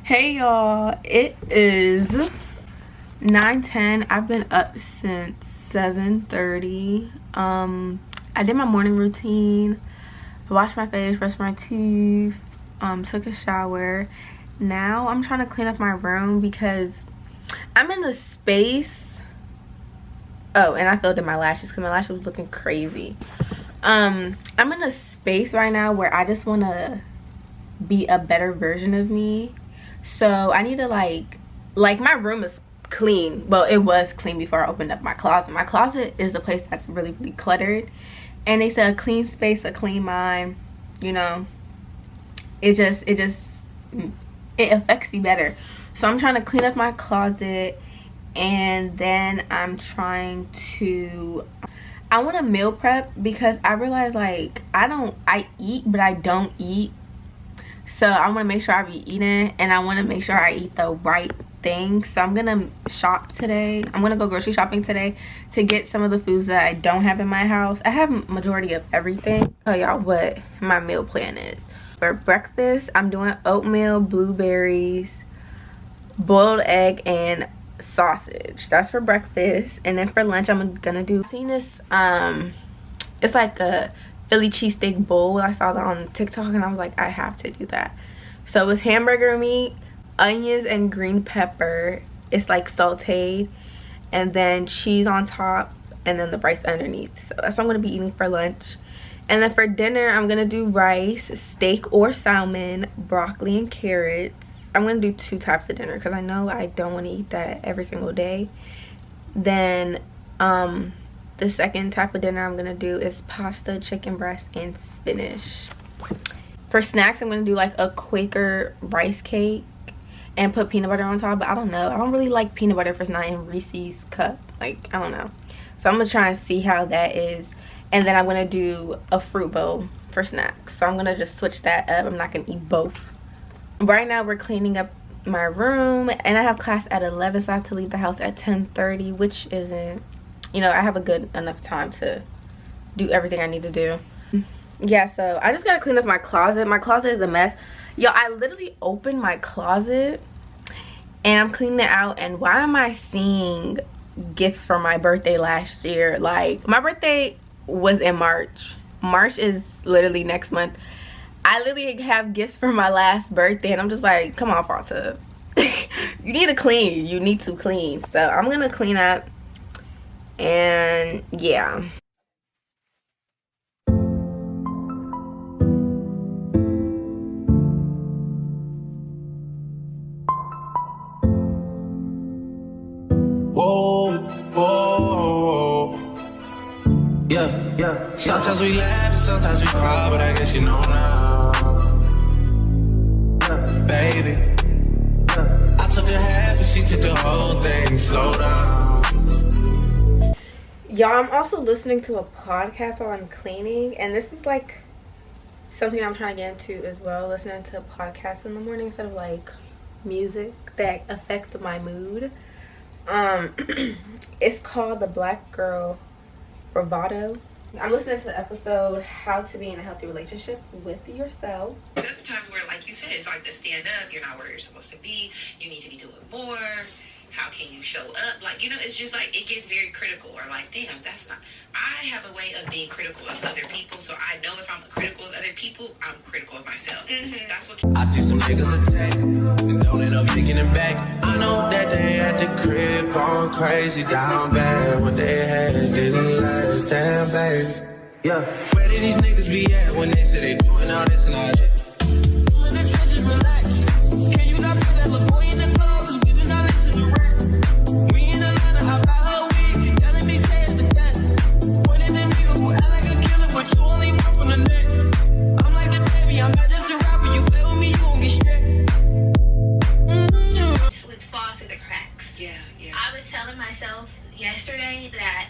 Hey y'all, it is 9:10. I've been up since 7:30. I did my morning routine, washed my face, brushed my teeth, took a shower. Now I'm trying to clean up my room because I'm in a space. Oh, and I filled in my lashes because my lashes was looking crazy. I'm in a space right now where I just want to be a better version of me. So I need to like my room is clean. Well, it was clean before I opened up my closet. My closet is the place that's really cluttered, and they said a clean space, a clean mind, you know, it affects you better. So I'm trying to clean up my closet, and then I want to meal prep because I realize like I eat but I don't eat. So I want to make sure I be eating, and I want to make sure I eat the right thing. So I'm gonna shop today. I'm gonna go grocery shopping today to get some of the foods that I don't have in my house. I have majority of everything. Tell y'all what my meal plan is. For breakfast, I'm doing oatmeal, blueberries, boiled egg, and sausage. That's for breakfast. And then for lunch, I'm gonna do, seen this, it's like a Philly cheesesteak bowl. I saw that on TikTok and I was like, I have to do that. So it's hamburger meat, onions, and green pepper. It's like sauteed, and then cheese on top, and then the rice underneath. So that's what I'm gonna be eating for lunch. And then for dinner, I'm gonna do rice, steak or salmon, broccoli, and carrots. I'm gonna do 2 types of dinner because I know I don't want to eat that every single day. Then the second type of dinner I'm gonna do is pasta, chicken breast, and spinach. For snacks, I'm gonna do like a Quaker rice cake and put peanut butter on top, but I don't know, I don't really like peanut butter if it's not in Reese's cup. Like, I don't know. So I'm gonna try and see how that is. And then I'm gonna do a fruit bowl for snacks. So I'm gonna just switch that up. I'm not gonna eat both. Right now we're cleaning up my room, and I have class at 11, so I have to leave the house at 10:30, which isn't, you know, I have a good enough time to do everything I need to do. Yeah, so I just gotta clean up my closet. My closet is a mess. Yo, I literally opened my closet and I'm cleaning it out, and why am I seeing gifts for my birthday last year? Like, my birthday was in March. March is literally next month. I literally have gifts for my last birthday, and I'm just like, come on, Fanta. You need to clean. You need to clean. So I'm gonna clean up, and yeah. Whoa, whoa, yeah. Sometimes we laugh and sometimes we cry, but I guess you know now, baby. I took a half and she took the whole thing. Slow down. Y'all, I'm also listening to a podcast while I'm cleaning, and this is like something I'm trying to get into as well, listening to podcasts in the morning instead of like music that affect my mood. It's called The Black Girl Bravado. I'm listening to the episode How to Be in a Healthy Relationship with Yourself. There's times where, like you said, it's like to stand up, you're not where you're supposed to be, you need to be doing more. How can you show up? Like, you know, it's just like, it gets very critical, or like, damn, that's not, I have a way of being critical of other people, so I know if I'm critical of other people, I'm critical of myself. That's what I see some niggas attack and don't end up making it back. I know that they at the crib going crazy down bad. What they had didn't last, damn baby. Yeah. Where did these niggas be at when they say they doing all this and all that? Can you not put that little boy in the clothes? We do not listen to rap. We in Atlanta, how about her week? Telling me day after that. Pointed at me who act like a killer, but you only work from the neck. I'm like the baby, I'm not just a rapper. You play with me, you won't get straight. Slip falls through the cracks. yeah. I was telling myself yesterday that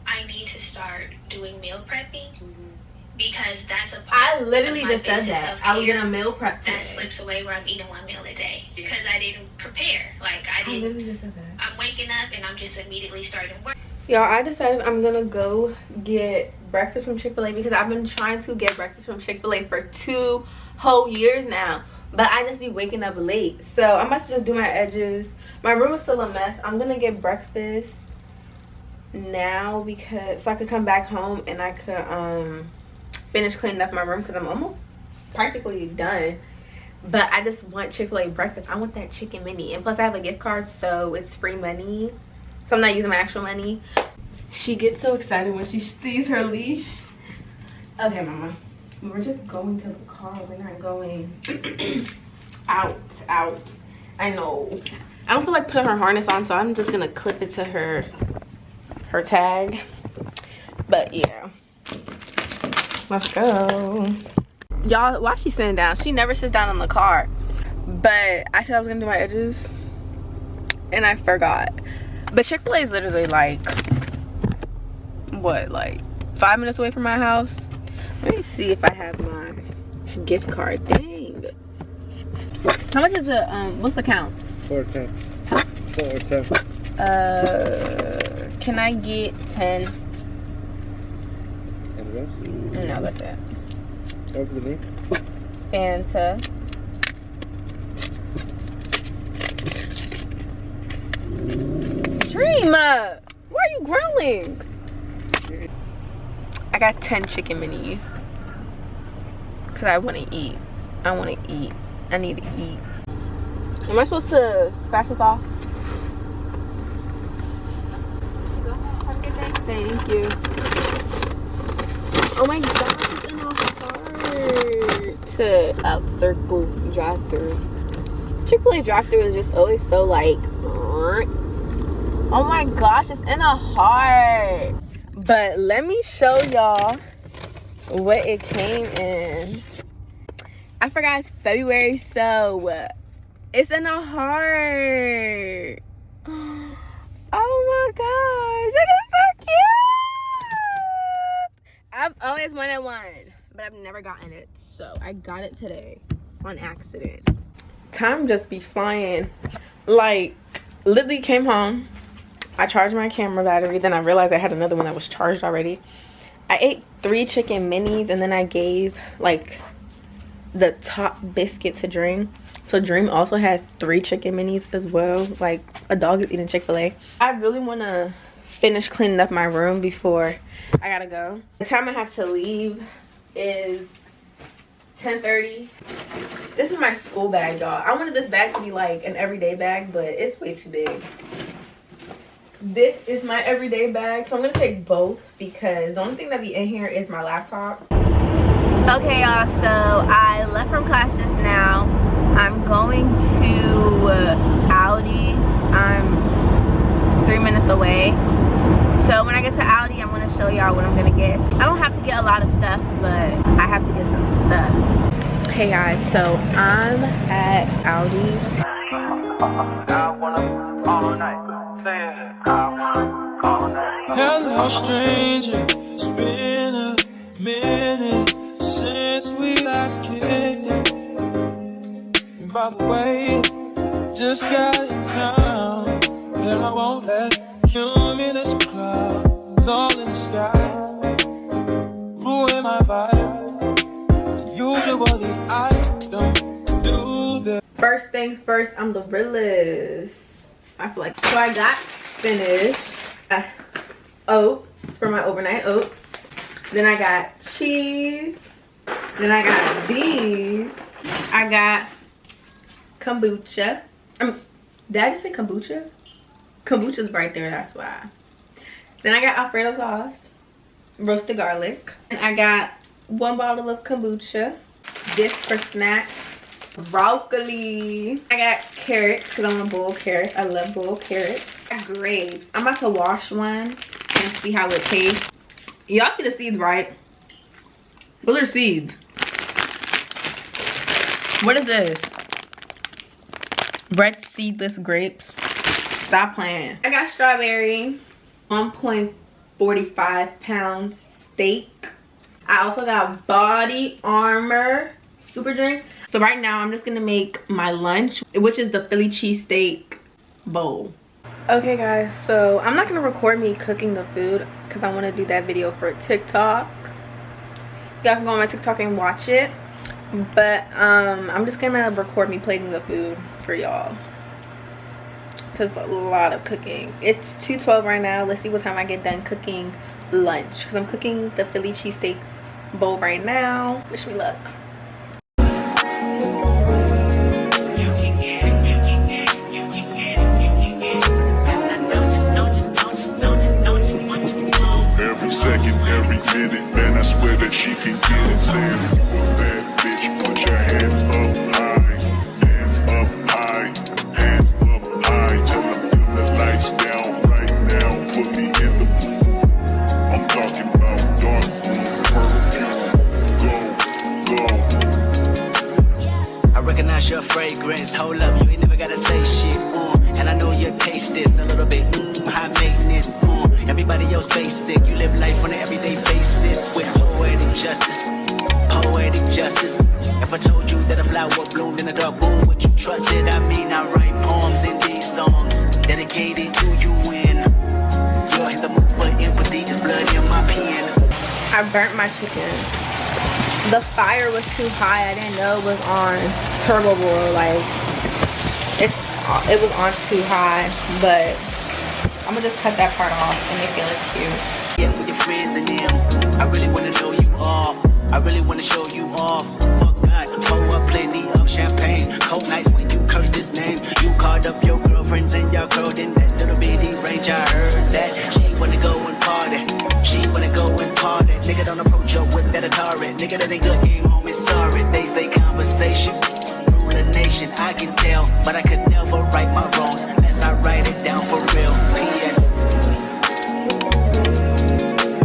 I need to start doing meal prepping because that's a part I literally of my just said basic that. I was self-care gonna meal prep today. that slips away where I'm eating 1 meal a day because I didn't prepare. Like I I literally didn't. just said that. I'm waking up and I'm just immediately starting work. Y'all, I decided I'm gonna go get breakfast from Chick-fil-A because I've been trying to get breakfast from Chick-fil-A for 2 whole years now. but I just be waking up late. So I'm about to just do my edges. My room is still a mess. I'm gonna get breakfast now because so I could come back home and I could finish cleaning up my room because I'm almost practically done. But I just want Chick-fil-A breakfast. I want that chicken mini, and plus I have a gift card, so it's free money, so I'm not using my actual money. She gets so excited when she sees her leash. Okay, mama, we're just going to the car. We're not going out. I know. I don't feel like putting her harness on, so I'm just gonna clip it to her tag. But yeah, let's go. Y'all, why she sitting down? She never sits down in the car. But I said I was gonna do my edges and I forgot. But Chick-fil-A is literally like, what, like 5 minutes away from my house? Let me see if I have my gift card. Dang. How much is the what's the count? $4.10. $4.10. Can I get 10? And the rest? No, that's it. What's the name? Fanta. Dream, why are you growling? I got 10 chicken minis because I want to eat. I want to eat. I need to eat. Am I supposed to scratch this off? Go ahead, have a good day. Thank you. Oh my gosh, it's in a heart. To out circle drive through. Chick-fil-A drive through is just always so like, oh my gosh, it's in a heart. But let me show y'all what it came in. I forgot it's February, so it's in a heart. Oh my gosh, it is so cute. I've always wanted one, but I've never gotten it, so I got it today on accident. Time just be flying. Like, literally came home, I charged my camera battery, then I realized I had another one that was charged already. I ate 3 chicken minis, and then I gave like the top biscuit to Dream. So Dream also has 3 chicken minis as well. Like, a dog is eating Chick-fil-A. I really want to finish cleaning up my room before I gotta go. The time I have to leave is 10:30. This is my school bag, y'all. I wanted this bag to be like an everyday bag, but it's way too big. This is my everyday bag, so I'm gonna take both because the only thing that be in here is my laptop. Okay, y'all, so I left from class just now. I'm going to Audi. I'm 3 minutes away. So when I get to Audi, I'm gonna show y'all what I'm gonna get. I don't have to get a lot of stuff, but I have to get some stuff. Hey guys, so I'm at Audi's. Hello, stranger. It's been a minute since we last kicked it. And by the way, just got in town, and I won't let cumulus clouds all in the sky ruin my vibe. Usually I don't do that. First things first, I'm the realest. I feel like so I got spinach, oats for my overnight oats. Then I got cheese. Then I got these. I got kombucha. Did I just say kombucha? Kombucha's right there, that's why. Then I got Alfredo sauce, roasted garlic. And I got 1 bottle of kombucha. This for snacks. Broccoli. I got carrots because I want to boil carrots. I love boiled carrots. I got grapes. I'm about to wash one and see how it tastes. Y'all see the seeds, right? Those are seeds. What is this? Red seedless grapes. Stop playing. I got strawberry. 1.45 pound steak. I also got Body Armor super drink. So right now I'm just gonna make my lunch, which is the Philly cheesesteak bowl. Okay guys, so I'm not gonna record me cooking the food because I want to do that video for TikTok. Y'all can go on my TikTok and watch it. But I'm just gonna record me plating the food for y'all, because a lot of cooking. It's 2:12 right now. Let's see what time I get done cooking lunch, because I'm cooking the Philly cheesesteak bowl right now. Wish me luck. Every second, every minute, man, I swear that she can get it. Saying, that bitch, put your hands up high, hands up high, hands up high. Tell them dim the lights down right now. Put me in the mood. I'm talking about dark room perfume. Go, go. I recognize your fragrance. Hold up, you ain't never gotta say shit. And I know your taste is a little bit high maintenance. Everybody else basic. You live life on an everyday basis with poetic justice. Poetic justice. If I told you that a flower bloomed in a dark room, would you trust it? I mean, I write poems in these songs dedicated to you. When you're in the mood for empathy, there's blood in my pen. I burnt my chicken. The fire was too high. I didn't know it was on turbo boil. Like it was on too high, but I'm gonna just cut that part off and make it look cute. Yeah, with your friends and them, I really wanna know you off. I really wanna show you off. Fuck that, pour up plenty of champagne. Cold nights when you curse this name. You called up your girlfriends and y'all curled in that little bitty range. I heard that she wanna go and party. She wanna go and party. Nigga don't approach her with that Atari. Nigga that ain't good game home is sorry. They say conversation rule the nation. I can tell, but I could never right my wrongs unless I write it down for real. P.S.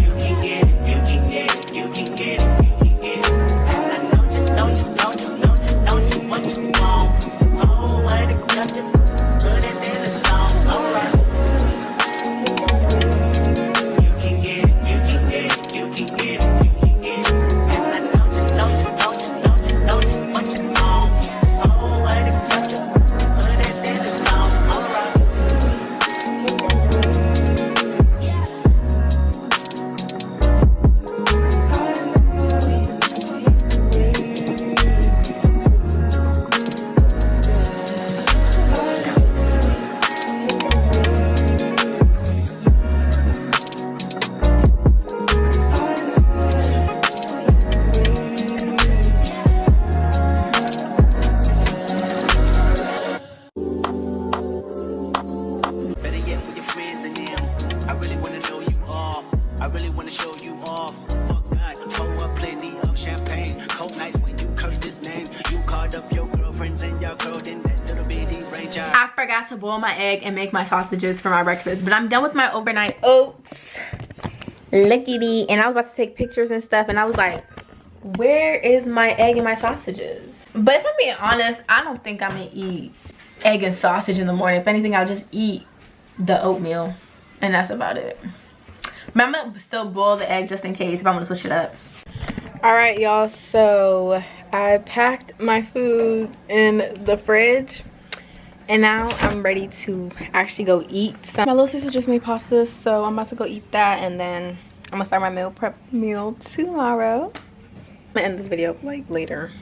You can get it, you can get it, you can get it, you can get it. And I know you what you want. Oh, what it got this good and then the song. Alright. You can get it, you can get it, you can get it, you can get it. And I know you what you want. Oh, what it got this good and then the song. Alright. Better yet with your friends and them. I really wanna know you off. I really wanna show you off. Fuck that, pour up plenty of champagne. Cold nights when you curse this name. You called up your girlfriends and y'all curled in that little bitty range. I forgot to boil my egg and make my sausages for my breakfast, but I'm done with my overnight oats. Lickety. And I was about to take pictures and stuff, and I was like, where is my egg and my sausages? But if I'm being honest, I don't think I'm gonna eat egg and sausage in the morning. If anything, I'll just eat the oatmeal, and that's about it. But I'm gonna still boil the egg just in case if I'm gonna switch it up. All right, y'all, so I packed my food in the fridge, and now I'm ready to actually go eat some. My little sister just made pasta, so I'm about to go eat that, and then I'm gonna start my meal prep meal tomorrow. I'm gonna end this video like later.